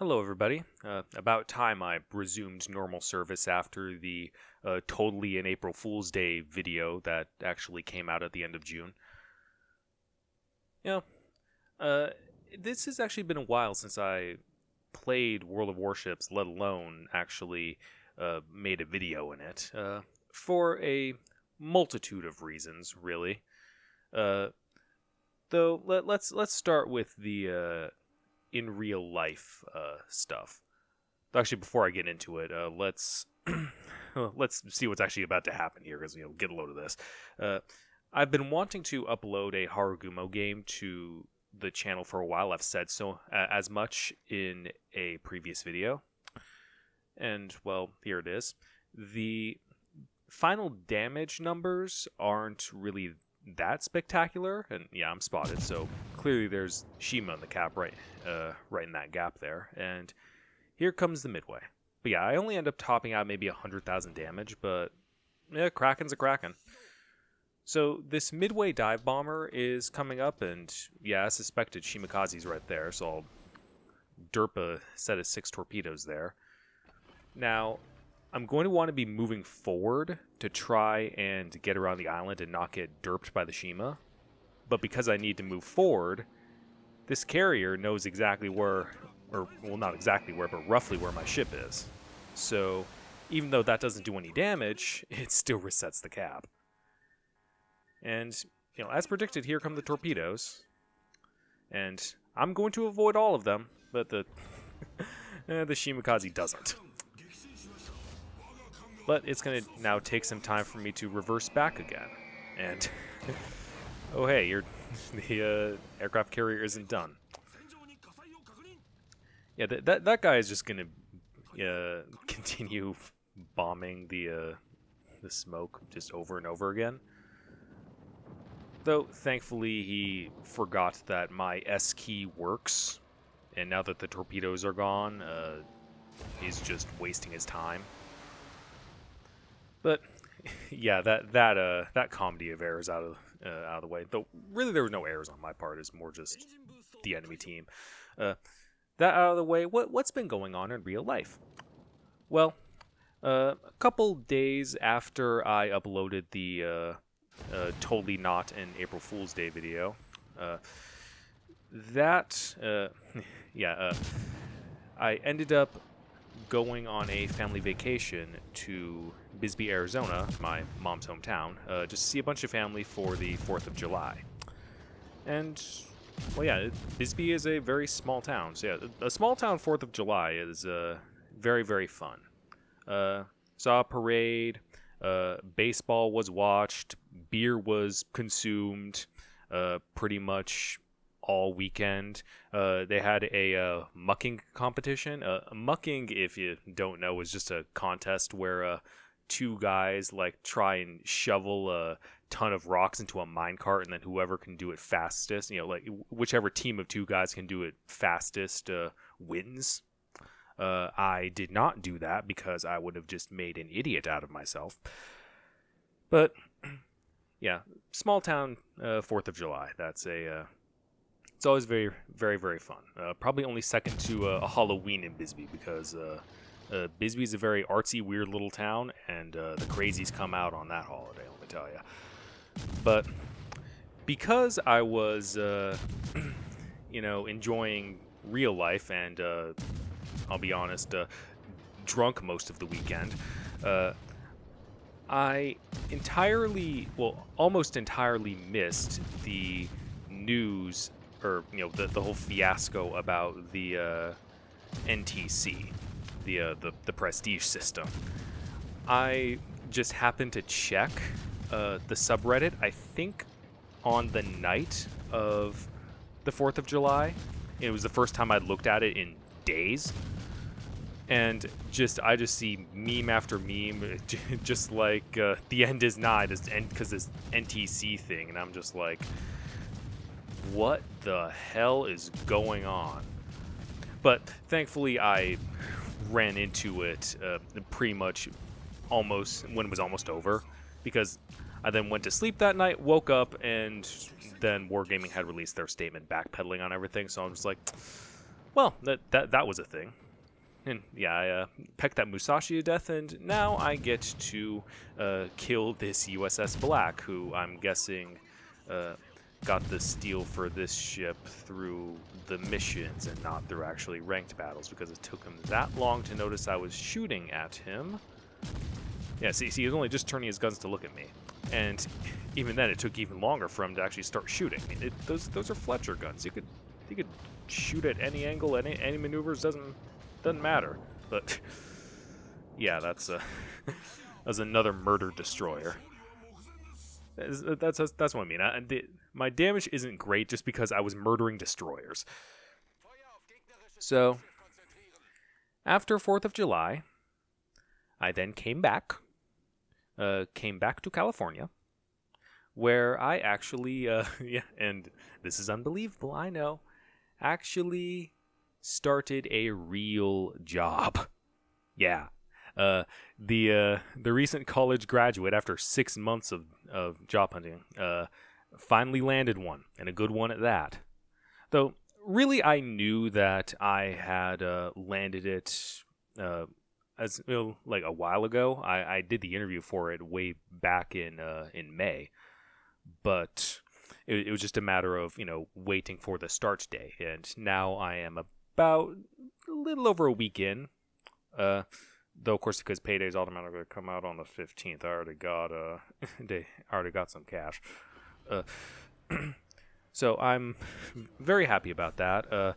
Hello, everybody. About time I resumed normal service after the totally an April Fool's Day video that actually came out at the end of June. You know, uh, this has actually been a while since I played World of Warships, let alone actually made a video in it, for a multitude of reasons, really. Uh, though let's start with the in real life stuff. Actually, before I get into it, let's see what's actually about to happen here, because get a load of this. Uh, I've been wanting to upload a Harugumo game to the channel for a while. I've said so as much in a previous video, and well, here it is. The final damage numbers aren't really that spectacular, and yeah, I'm spotted, so clearly there's Shima in the cap right in that gap there, and here comes the midway. But yeah, I only end up topping out maybe 100,000 damage, but yeah, Kraken's a Kraken. So this midway dive bomber is coming up, and yeah, as suspected, Shimikaze's right there, so I'll derp a set of 6 torpedoes there. Now, I'm going to want to be moving forward to try and get around the island and not get derped by the Shima. But because I need to move forward, this carrier knows exactly where, or well, not exactly where, but roughly where my ship is. So even though that doesn't do any damage, it still resets the cap. And, as predicted, here come the torpedoes. And I'm going to avoid all of them, but the Shimikaze doesn't. But it's going to now take some time for me to reverse back again. And, oh hey, the aircraft carrier isn't done. Yeah, that guy is just going to continue bombing the smoke just over and over again. Though, thankfully, he forgot that my S key works. And now that the torpedoes are gone, he's just wasting his time. But yeah, that comedy of errors out of the way. Though really there were no errors on my part. It's more just the enemy team. That out of the way. What's been going on in real life? Well, a couple days after I uploaded the totally not an April Fool's Day video, I ended up going on a family vacation to Bisbee, Arizona, my mom's hometown, just to see a bunch of family for the 4th of July. And, well, yeah, Bisbee is a very small town. So, yeah, a small town 4th of July is very, very fun. Saw a parade, baseball was watched, beer was consumed, pretty much all weekend. They had a mucking competition. Mucking, if you don't know, is just a contest where two guys try and shovel a ton of rocks into a minecart, and then whoever can do it fastest, whichever team of two guys can do it fastest wins. I did not do that because I would have just made an idiot out of myself. But yeah, small town 4th of July. That's it's always very, very, very fun. Probably only second to a Halloween in Bisbee, because Bisbee is a very artsy, weird little town, and the crazies come out on that holiday, let me tell you. But because I was, enjoying real life, and I'll be honest, drunk most of the weekend, I almost entirely missed the news, or the whole fiasco about the NTC, the prestige system. I just happened to check the subreddit, I think on the night of the 4th of July. It was the first time I'd looked at it in days. And I just see meme after meme, just like the end is nigh, because this NTC thing, and I'm just like, what the hell is going on? But thankfully, I ran into it pretty much almost when it was almost over, because I then went to sleep that night, woke up, and then Wargaming had released their statement backpedaling on everything. So I'm just like, Well, that was a thing. And yeah, I pecked that Musashi to death, and now I get to kill this USS Black, who I'm guessing got the steal for this ship through the missions and not through actually ranked battles, because it took him that long to notice I was shooting at him. Yeah, see, he was only just turning his guns to look at me. And even then, it took even longer for him to actually start shooting. I mean, those are Fletcher guns. You could shoot at any angle, any maneuvers, doesn't matter. But yeah, that's another murder destroyer. That's what I mean. My damage isn't great just because I was murdering destroyers. So after 4th of July, I then came back to California, where I actually, yeah, and this is unbelievable, I know, actually started a real job. Yeah. The recent college graduate, after 6 months of job hunting, finally landed one, and a good one at that. Though, really, I knew that I had landed it as like a while ago. I did the interview for it way back in May, but it was just a matter of waiting for the start day, and now I am about a little over a week in. Though of course, because payday's automatically come out on the 15th, I already got some cash. So I'm very happy about that.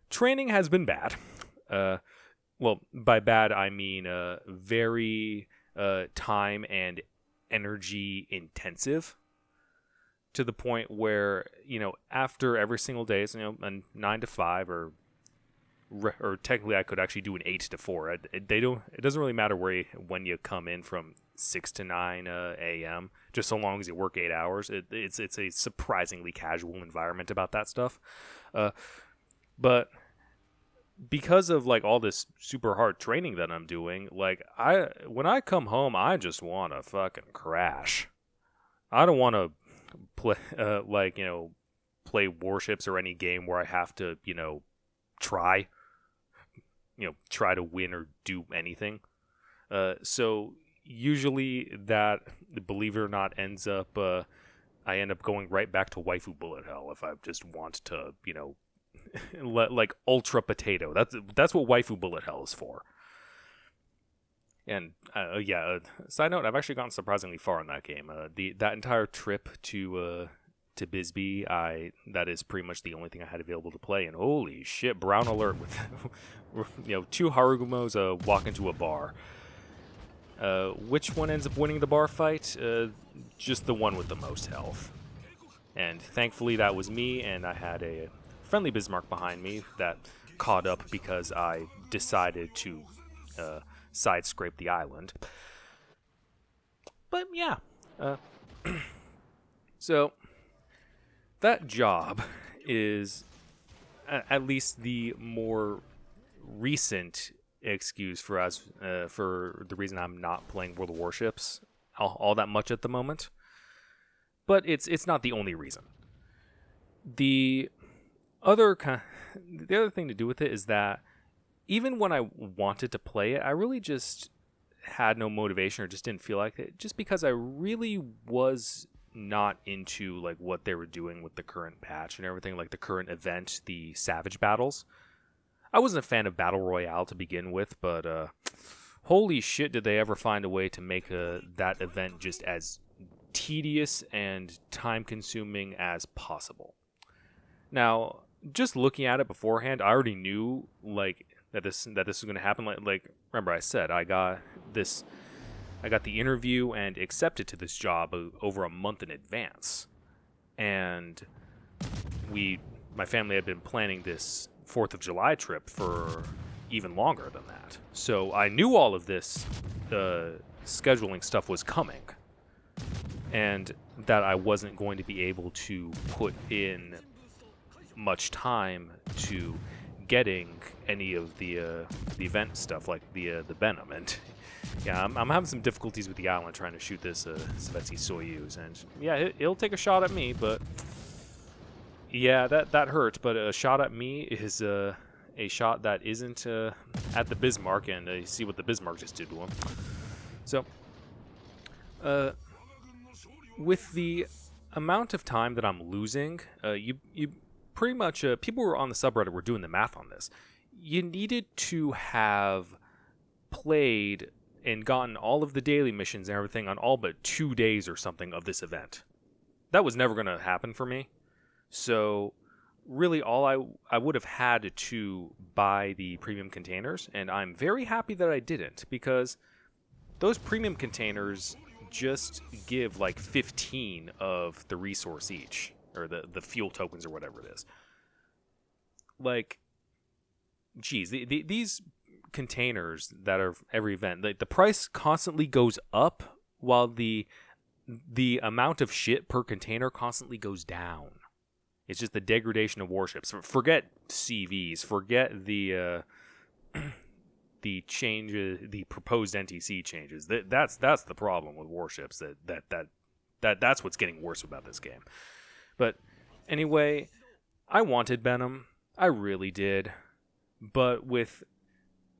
Training has been bad. Well, by bad, I mean very time and energy intensive, to the point where, after every single day, so, a 9 to 5 or technically I could actually do an 8 to 4. It doesn't really matter when you come in from 6 to 9 a.m., just so long as you work 8 hours. It's a surprisingly casual environment about that stuff. But because of all this super hard training that I'm doing, when I come home, I just want to fucking crash. I don't want to play Warships or any game where I have to, try to win or do anything. So usually that, believe it or not, ends up, I end up going right back to waifu bullet hell if I just want to, ultra potato. That's what waifu bullet hell is for. And side note, I've actually gotten surprisingly far in that game. That entire trip to Bisbee, that is pretty much the only thing I had available to play. And holy shit, brown alert with 2 Harugumos walk into a bar. Which one ends up winning the bar fight? Just the one with the most health. And thankfully that was me, and I had a friendly Bismarck behind me that caught up because I decided to side scrape the island. But yeah, so that job is at least the more recent excuse for us, for the reason I'm not playing World of Warships all that much at the moment. But it's not the only reason. The other thing to do with it is that even when I wanted to play it, I really just had no motivation or just didn't feel like it, just because I really was not into what they were doing with the current patch and everything, the current event, the Savage battles. I wasn't a fan of Battle Royale to begin with, but holy shit did they ever find a way to make that event just as tedious and time-consuming as possible. Now, just looking at it beforehand, I already knew that this was going to happen. Remember I said I got the interview and accepted to this job over a month in advance, and my family had been planning this 4th of July trip for even longer than that. So I knew all of this scheduling stuff was coming, and that I wasn't going to be able to put in much time to getting any of the event stuff, like the Venom. And yeah, I'm having some difficulties with the island trying to shoot this Sovetsky Soyuz, and yeah, it'll take a shot at me, but yeah, that hurt. But a shot at me is a shot that isn't at the Bismarck and see what the Bismarck just did to him. So, with the amount of time that I'm losing, you pretty much people who were on the subreddit were doing the math on this. You needed to have played and gotten all of the daily missions and everything on all but 2 days or something of this event. That was never going to happen for me. So really all I would have had to buy the premium containers, and I'm very happy that I didn't, because those premium containers just give like 15 of the resource each, or the fuel tokens or whatever it is. Like, geez, these containers that are every event, the price constantly goes up while the amount of shit per container constantly goes down. It's just the degradation of warships. Forget CVs, forget the changes, the proposed NTC changes. That's the problem with warships. That's what's getting worse about this game. But anyway, I wanted Benham, I really did, but with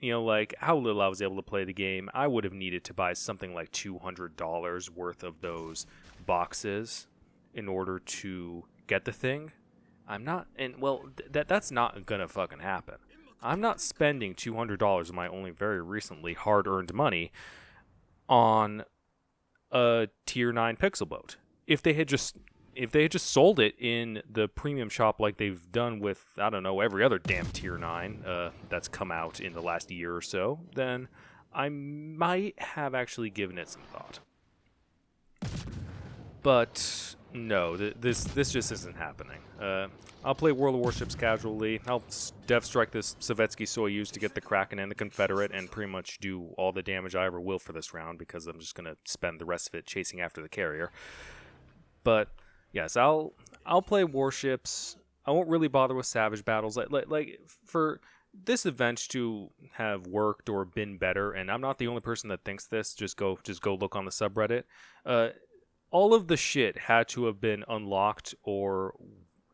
like how little I was able to play the game, I would have needed to buy something like $200 worth of those boxes in order to get the thing. I'm not, and well, that's not gonna fucking happen. I'm not spending $200 of my only very recently hard-earned money on a tier 9 pixel boat. If they had just sold it in the premium shop like they've done with, I don't know, every other damn tier 9 that's come out in the last year or so, then I might have actually given it some thought. But no, this just isn't happening. I'll play World of Warships casually. I'll dev strike this Sovietsky Soyuz to get the Kraken and the Confederate and pretty much do all the damage I ever will for this round, because I'm just going to spend the rest of it chasing after the carrier. But yes, I'll play Warships. I won't really bother with Savage Battles. Like for this event to have worked or been better, and I'm not the only person that thinks this. Just go look on the subreddit. All of the shit had to have been unlocked or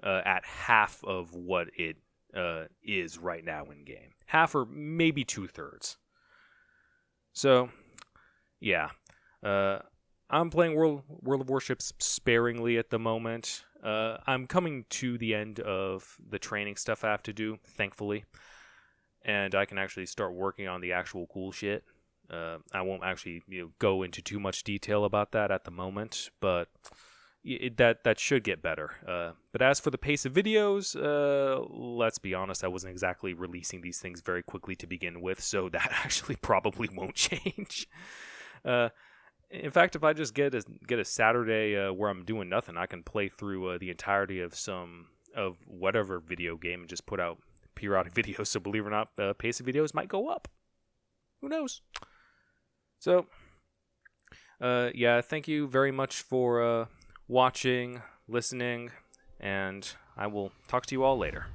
at half of what it is right now in game. Half or maybe 2/3. So, yeah. I'm playing World of Warships sparingly at the moment. I'm coming to the end of the training stuff I have to do, thankfully. And I can actually start working on the actual cool shit. I won't actually go into too much detail about that at the moment, but that should get better. But as for the pace of videos, let's be honest, I wasn't exactly releasing these things very quickly to begin with, so that actually probably won't change. In fact, if I just get a Saturday where I'm doing nothing, I can play through the entirety of whatever video game and just put out periodic videos. So believe it or not, pace of videos might go up. Who knows? So, yeah, thank you very much for watching, listening, and I will talk to you all later.